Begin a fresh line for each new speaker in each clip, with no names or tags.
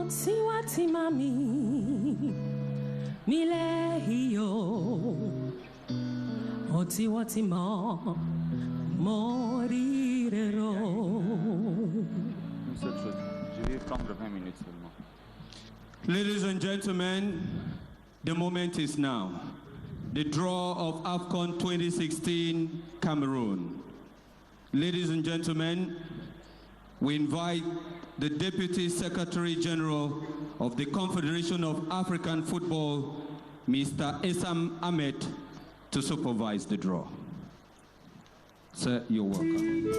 Wati mami mile hiyo oti wati ma morirero.
Une seule chose, je vais prendre 20 minutes seulement.
Ladies and gentlemen, the moment is now. The draw of AFCON 2016 Cameroon. Ladies and gentlemen, we invite the Deputy Secretary General of the Confederation of African Football, Mr. Essam Ahmed, to supervise the draw. Sir, you're welcome.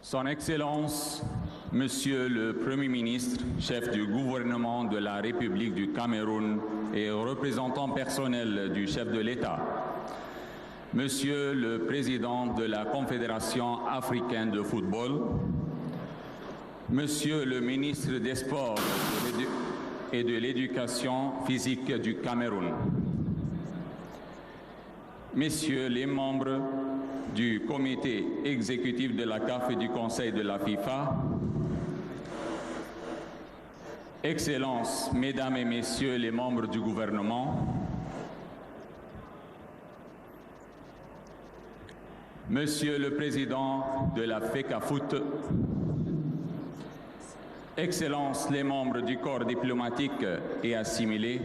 Son Excellence, Monsieur le Premier ministre, chef du gouvernement de la République du Cameroun et représentant personnel du chef de l'État, Monsieur le Président de la Confédération africaine de football, Monsieur le ministre des Sports et de l'Éducation physique du Cameroun, Messieurs les membres du comité exécutif de la CAF et du Conseil de la FIFA, Excellences, Mesdames et Messieurs les membres du gouvernement, Monsieur le Président de la FECAFOOT, Excellences les membres du corps diplomatique et assimilés,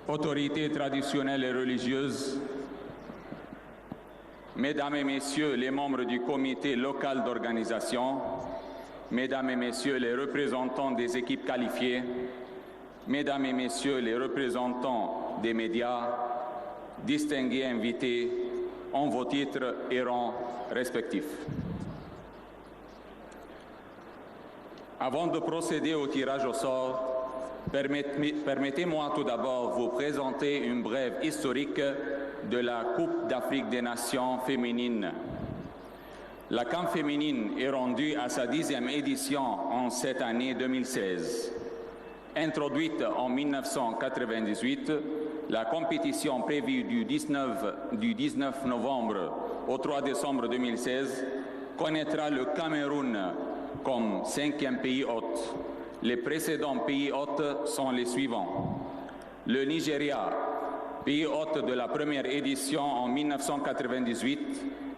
autorités traditionnelles et religieuses, Mesdames et Messieurs les membres du comité local d'organisation, Mesdames et Messieurs les représentants des équipes qualifiées, Mesdames et Messieurs les représentants des médias, distingués invités en vos titres et rangs respectifs. Avant de procéder au tirage au sort, permettez-moi tout d'abord vous présenter une brève historique de la Coupe d'Afrique des Nations féminines. La CAN féminine est rendue à sa 10e édition en cette année 2016. Introduite en 1998, la compétition prévue du 19 novembre au 3 décembre 2016 connaîtra le Cameroun comme 5e pays hôte. Les précédents pays hôtes sont les suivants. Le Nigeria, pays hôte de la première édition en 1998,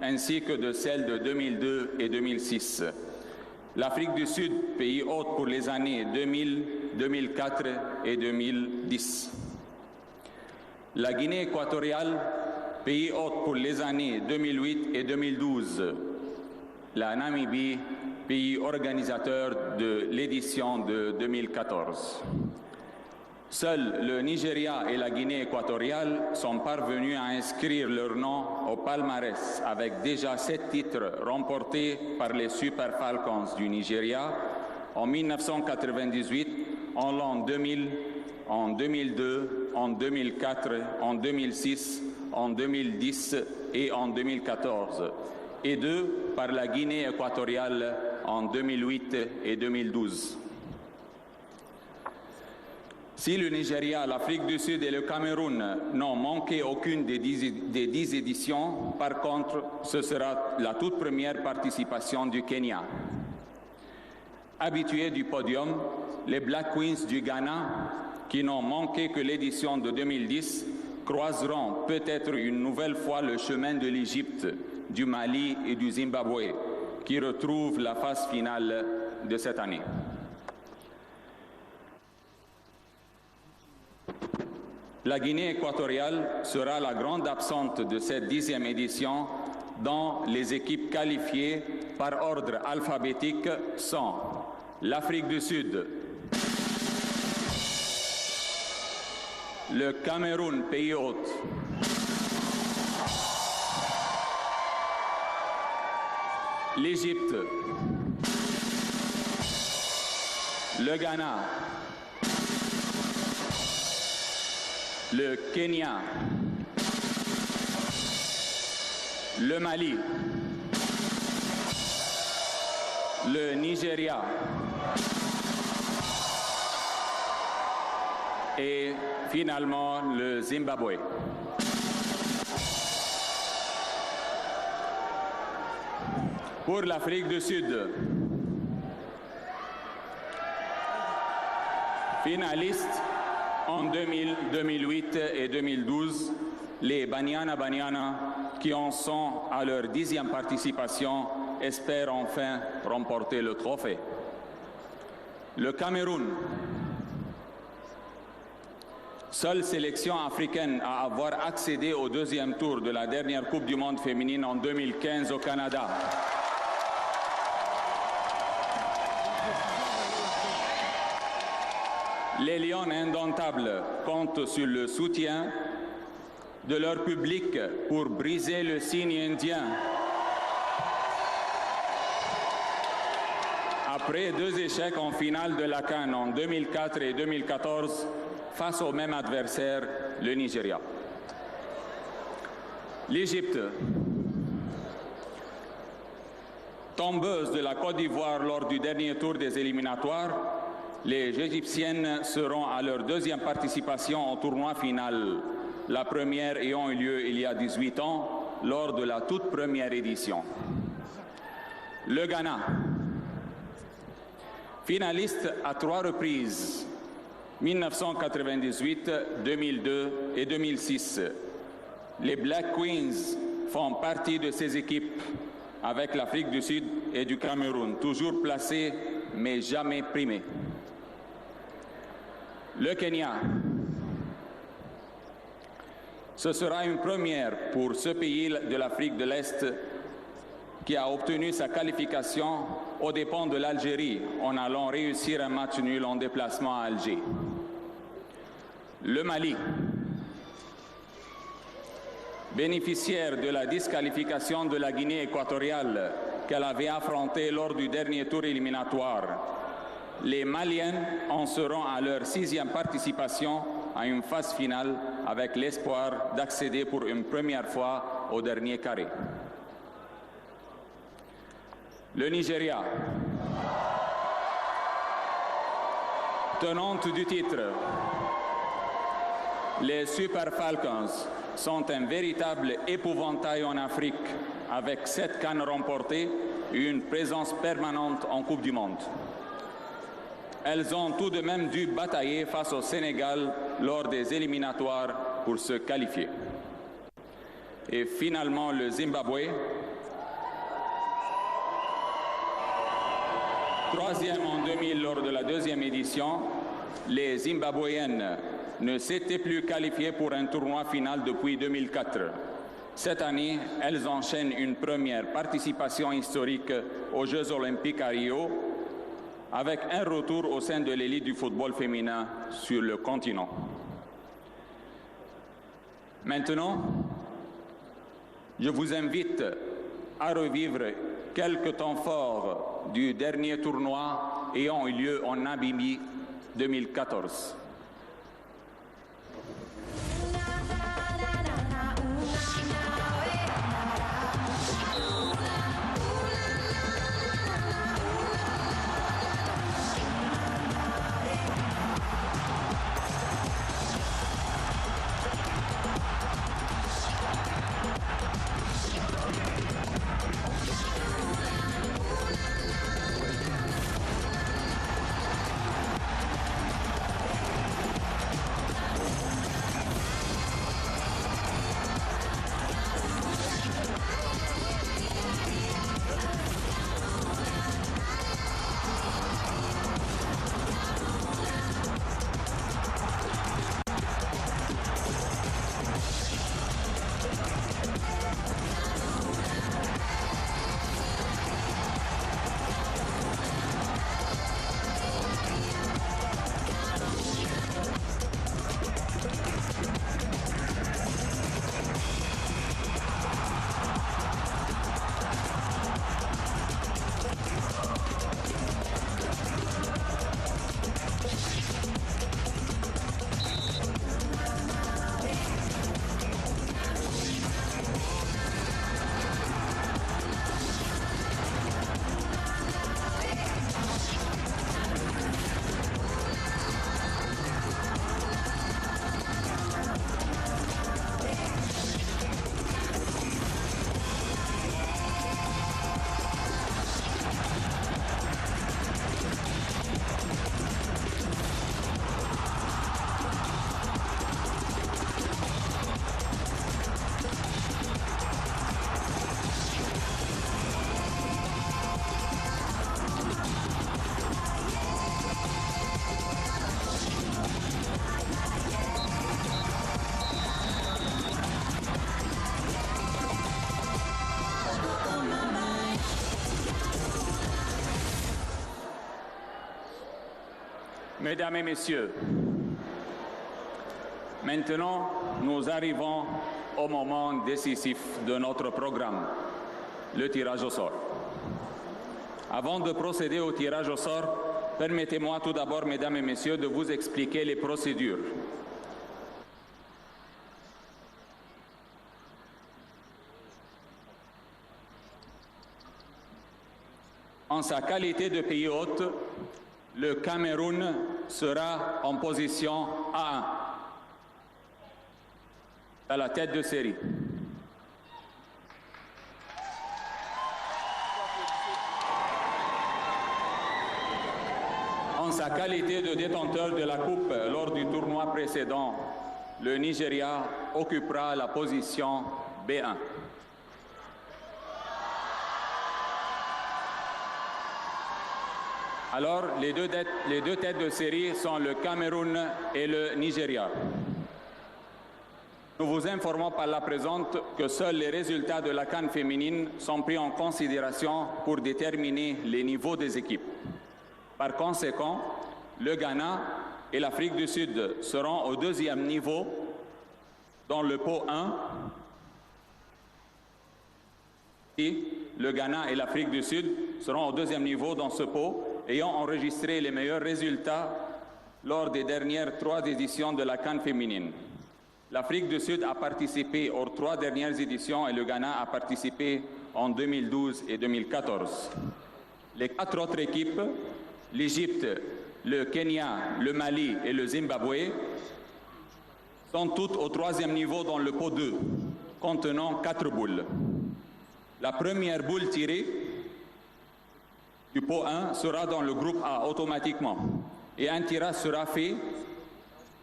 ainsi que de celle de 2002 et 2006. L'Afrique du Sud, pays hôte pour les années 2000, 2004 et 2010. La Guinée équatoriale, pays hôte pour les années 2008 et 2012. La Namibie, pays organisateur de l'édition de 2014. Seuls le Nigeria et la Guinée équatoriale sont parvenus à inscrire leur nom au palmarès avec déjà 7 titres remportés par les Super Falcons du Nigeria en 1998, en l'an 2000, en 2002, en 2004, en 2006, en 2010 et en 2014, et 2 par la Guinée équatoriale en 2008 et 2012. Si le Nigeria, l'Afrique du Sud et le Cameroun n'ont manqué aucune des 10 éditions, par contre, ce sera la toute première participation du Kenya. Habitués du podium, les Black Queens du Ghana, qui n'ont manqué que l'édition de 2010, croiseront peut-être une nouvelle fois le chemin de l'Égypte, du Mali et du Zimbabwe, qui retrouvent la phase finale de cette année. La Guinée équatoriale sera la grande absente de cette 10e édition, dont les équipes qualifiées par ordre alphabétique sont l'Afrique du Sud, le Cameroun, pays hôte, l'Égypte, le Ghana, le Kenya, le Mali, le Nigeria et finalement le Zimbabwe. Pour l'Afrique du Sud, finaliste en 2000, 2008 et 2012, les Banyana Banyana, qui en sont à leur 10e participation, espèrent enfin remporter le trophée. Le Cameroun, seule sélection africaine à avoir accédé au 2e tour de la dernière Coupe du Monde féminine en 2015 au Canada. Les Lions indomptables comptent sur le soutien de leur public pour briser le signe indien. Après 2 échecs en finale de la CAN en 2004 et 2014 face au même adversaire, le Nigeria. L'Égypte, tombeuse de la Côte d'Ivoire lors du dernier tour des éliminatoires, les Égyptiennes seront à leur 2e participation au tournoi final, la première ayant eu lieu il y a 18 ans, lors de la toute première édition. Le Ghana, finaliste à 3 reprises, 1998, 2002 et 2006. Les Black Queens font partie de ces équipes avec l'Afrique du Sud et du Cameroun, toujours placées mais jamais primées. Le Kenya, ce sera une première pour ce pays de l'Afrique de l'Est qui a obtenu sa qualification aux dépens de l'Algérie en allant réussir un match nul en déplacement à Alger. Le Mali, bénéficiaire de la disqualification de la Guinée équatoriale qu'elle avait affrontée lors du dernier tour éliminatoire, les Maliennes en seront à leur 6e participation à une phase finale avec l'espoir d'accéder pour une première fois au dernier carré. Le Nigeria, tenante du titre, les Super Falcons sont un véritable épouvantail en Afrique avec 7 CAN remportées et une présence permanente en Coupe du Monde. Elles ont tout de même dû batailler face au Sénégal lors des éliminatoires pour se qualifier. Et finalement, le Zimbabwe, 3e en 2000 lors de la 2e édition, les Zimbabwéennes ne s'étaient plus qualifiées pour un tournoi final depuis 2004. Cette année, elles enchaînent une première participation historique aux Jeux olympiques à Rio, avec un retour au sein de l'élite du football féminin sur le continent. Maintenant, je vous invite à revivre quelques temps forts du dernier tournoi ayant eu lieu en Namibie 2014. Mesdames et Messieurs, maintenant, nous arrivons au moment décisif de notre programme, le tirage au sort. Avant de procéder au tirage au sort, permettez-moi tout d'abord, Mesdames et Messieurs, de vous expliquer les procédures. En sa qualité de pays hôte, le Cameroun sera en position A1, à la tête de série. En sa qualité de détenteur de la Coupe lors du tournoi précédent, le Nigeria occupera la position B1. Alors, les deux têtes de série sont le Cameroun et le Nigeria. Nous vous informons par la présente que seuls les résultats de la CAN féminine sont pris en considération pour déterminer les niveaux des équipes. Par conséquent, le Ghana et l'Afrique du Sud seront au deuxième niveau dans le pot 1. Et le Ghana et l'Afrique du Sud seront au deuxième niveau dans ce pot, ayant enregistré les meilleurs résultats lors des dernières 3 éditions de la CAN féminine. L'Afrique du Sud a participé aux 3 dernières éditions et le Ghana a participé en 2012 et 2014. Les 4 autres équipes, l'Égypte, le Kenya, le Mali et le Zimbabwe, sont toutes au 3e niveau dans le pot 2, contenant 4 boules. La première boule tirée du pot 1 sera dans le groupe A automatiquement et un tirage sera fait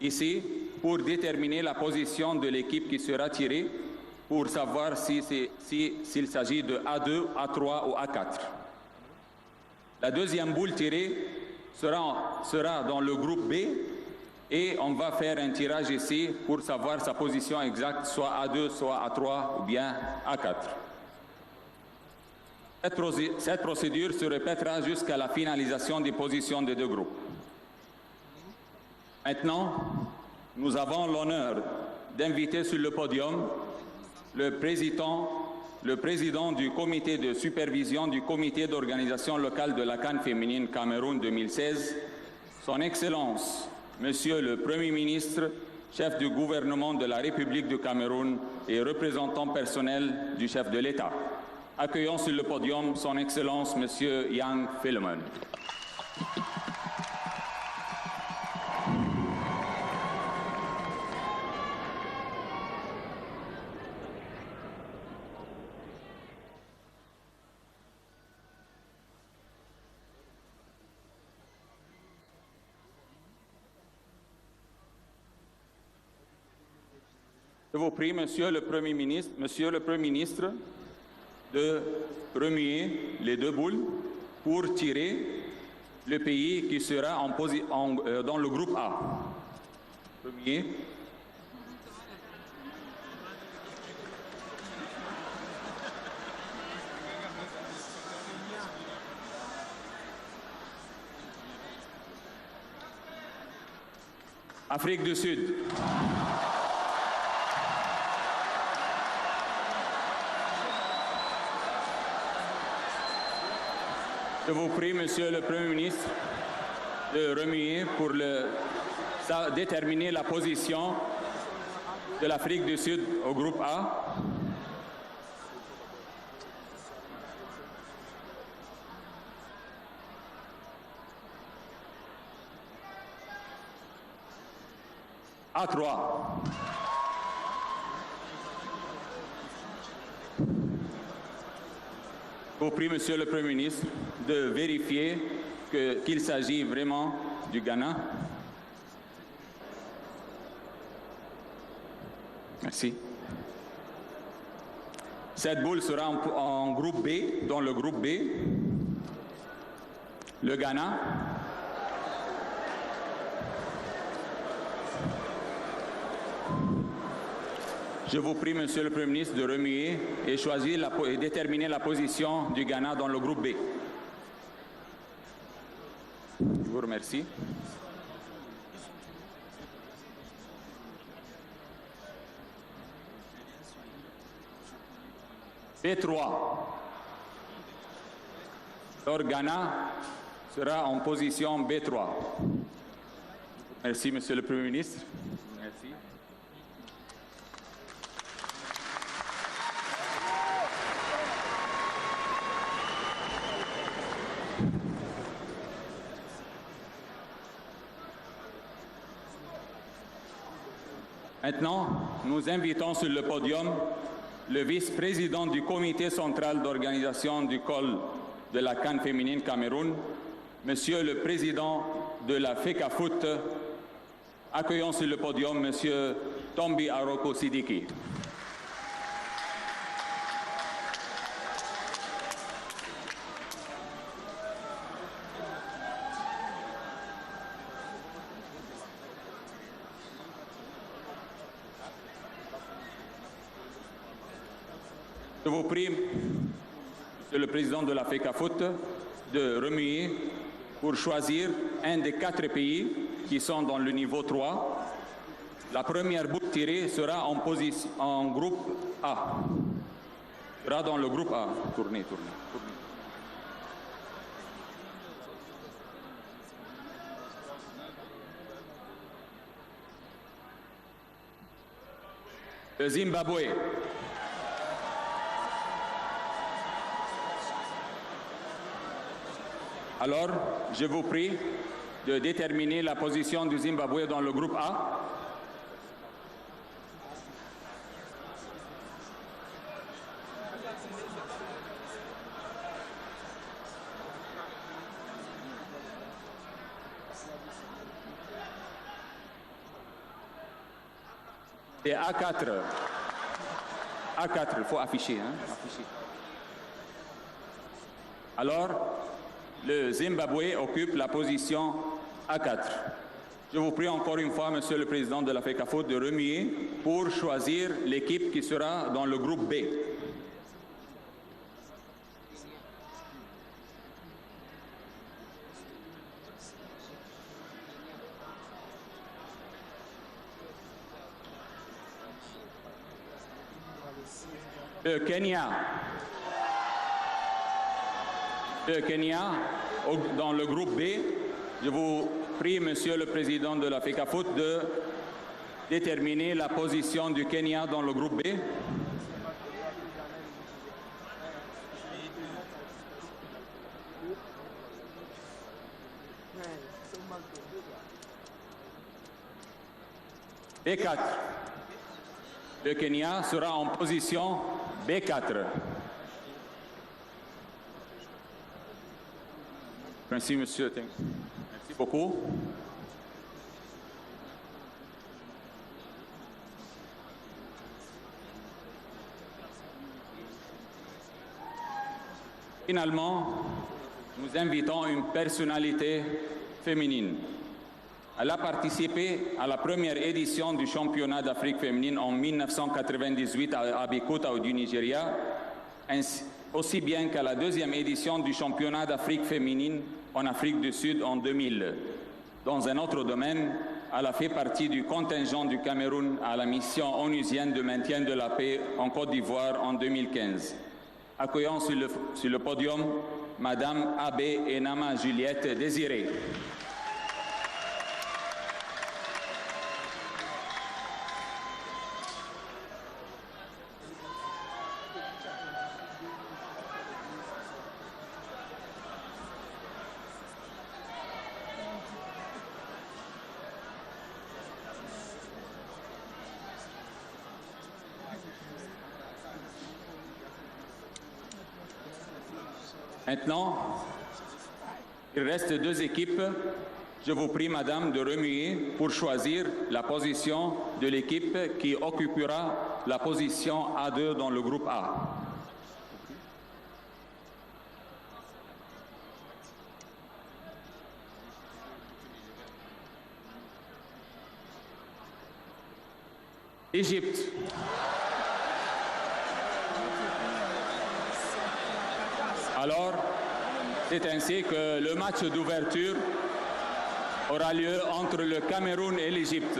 ici pour déterminer la position de l'équipe qui sera tirée pour savoir s'il s'agit de A2, A3 ou A4. La deuxième boule tirée sera dans le groupe B et on va faire un tirage ici pour savoir sa position exacte, soit A2, soit A3 ou bien A4. Cette procédure se répétera jusqu'à la finalisation des positions des 2 groupes. Maintenant, nous avons l'honneur d'inviter sur le podium le président du comité de supervision du comité d'organisation locale de la CAN féminine Cameroun 2016, son Excellence, Monsieur le Premier ministre, chef du gouvernement de la République du Cameroun et représentant personnel du chef de l'État. Accueillons sur le podium son Excellence, Monsieur Yang Philemon. Je vous prie, Monsieur le Premier ministre, de remuer les 2 boules pour tirer le pays qui sera dans le groupe A. Remuer. Afrique du Sud. Je vous prie, Monsieur le Premier ministre, de remuer pour déterminer la position de l'Afrique du Sud au groupe A. A3. Je vous prie, Monsieur le Premier ministre, de vérifier qu'il s'agit vraiment du Ghana. Merci. Cette boule sera en groupe B, dans le groupe B. Le Ghana. Je vous prie, Monsieur le Premier ministre, de remuer et choisir et déterminer la position du Ghana dans le groupe B. Je vous remercie. B3. Alors Ghana sera en position B3. Merci, Monsieur le Premier ministre. Merci. Maintenant, nous invitons sur le podium le vice-président du comité central d'organisation du col de la CAN féminine Cameroun, Monsieur le président de la FECAFOOT. Accueillons sur le podium Monsieur Tombi Aroko Sidiki. Je vous prie, Monsieur le Président de la FECAFOOT, de remuer pour choisir un des 4 pays qui sont dans le niveau 3. La première boucle tirée sera en groupe A. Sera dans le groupe A. Tournez. Le Zimbabwe. Alors, je vous prie de déterminer la position du Zimbabwe dans le groupe A. Et A4. A4, il faut afficher. Alors, le Zimbabwe occupe la position A4. Je vous prie encore une fois, Monsieur le Président de la FECAFOOT, de remuer pour choisir l'équipe qui sera dans le groupe B. Le Kenya. Le Kenya, dans le groupe B, je vous prie, Monsieur le Président de la FECAFOOT, de déterminer la position du Kenya dans le groupe B. B4. Le Kenya sera en position B4. Merci, monsieur. Merci beaucoup. Finalement, nous invitons une personnalité féminine. Elle a participé à la première édition du championnat d'Afrique féminine en 1998 à Abeokuta du Nigeria, aussi bien qu'à la deuxième édition du championnat d'Afrique féminine en Afrique du Sud en 2000. Dans un autre domaine, elle a fait partie du contingent du Cameroun à la mission onusienne de maintien de la paix en Côte d'Ivoire en 2015. Accueillons sur le podium Madame Abbé Enama Juliette Désiré. Maintenant, il reste 2 équipes. Je vous prie, Madame, de remuer pour choisir la position de l'équipe qui occupera la position A2 dans le groupe A. Égypte. Alors, c'est ainsi que le match d'ouverture aura lieu entre le Cameroun et l'Égypte.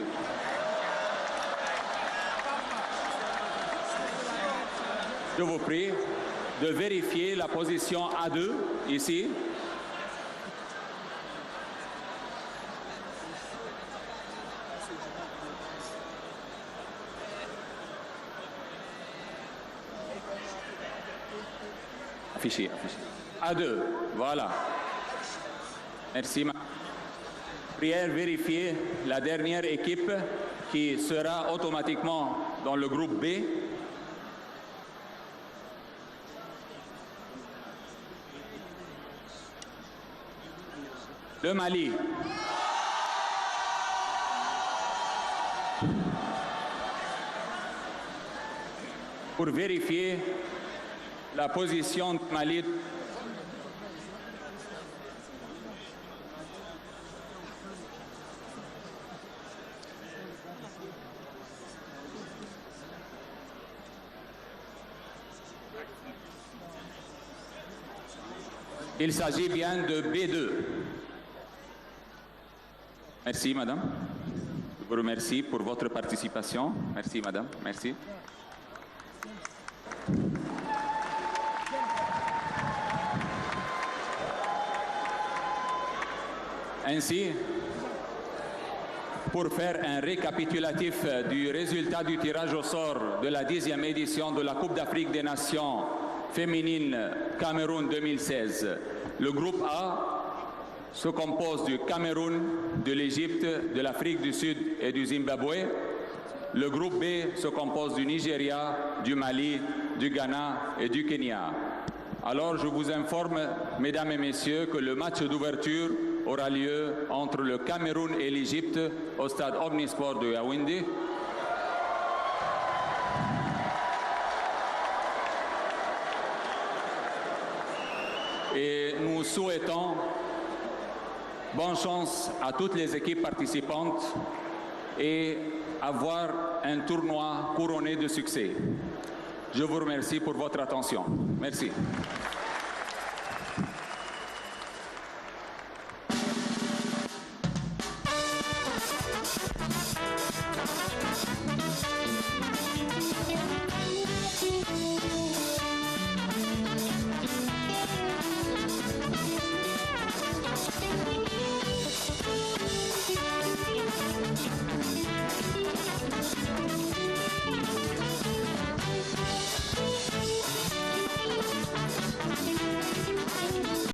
je vous prie de vérifier la position A2 ici. Affiché. A2, voilà. Merci. Prière vérifier la dernière équipe qui sera automatiquement dans le groupe B. Le Mali. Pour vérifier la position du Mali. Il s'agit bien de B2. Merci, madame. Je vous remercie pour votre participation. Merci, madame. Merci. Ainsi, pour faire un récapitulatif du résultat du tirage au sort de la 10e édition de la Coupe d'Afrique des Nations féminine Cameroun 2016, le groupe A se compose du Cameroun, de l'Égypte, de l'Afrique du Sud et du Zimbabwe. Le groupe B se compose du Nigeria, du Mali, du Ghana et du Kenya. Alors, je vous informe, mesdames et messieurs, que le match d'ouverture aura lieu entre le Cameroun et l'Égypte au stade Omnisport de Yaoundé. Et nous souhaitons bonne chance à toutes les équipes participantes et avoir un tournoi couronné de succès. Je vous remercie pour votre attention. Merci.